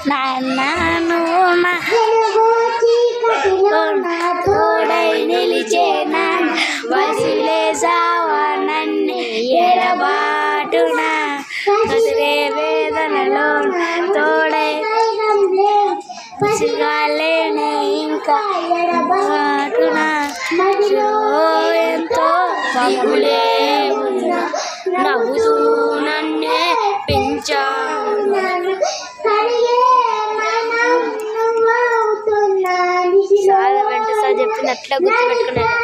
నాన్నను నా తోడై నిలిచేనా వసిలేసావా నన్ను ఎడబాటున కదిరే వేదనలో తోడై సిగాలేనే ఇంకా ఎడబాటున ఎంతో దిగులే నవ్వుతూ నన్నే పెంచాను చాలా వెంట సార్ చెప్పింది అట్లా గుర్తుపెట్టుకున్నాను.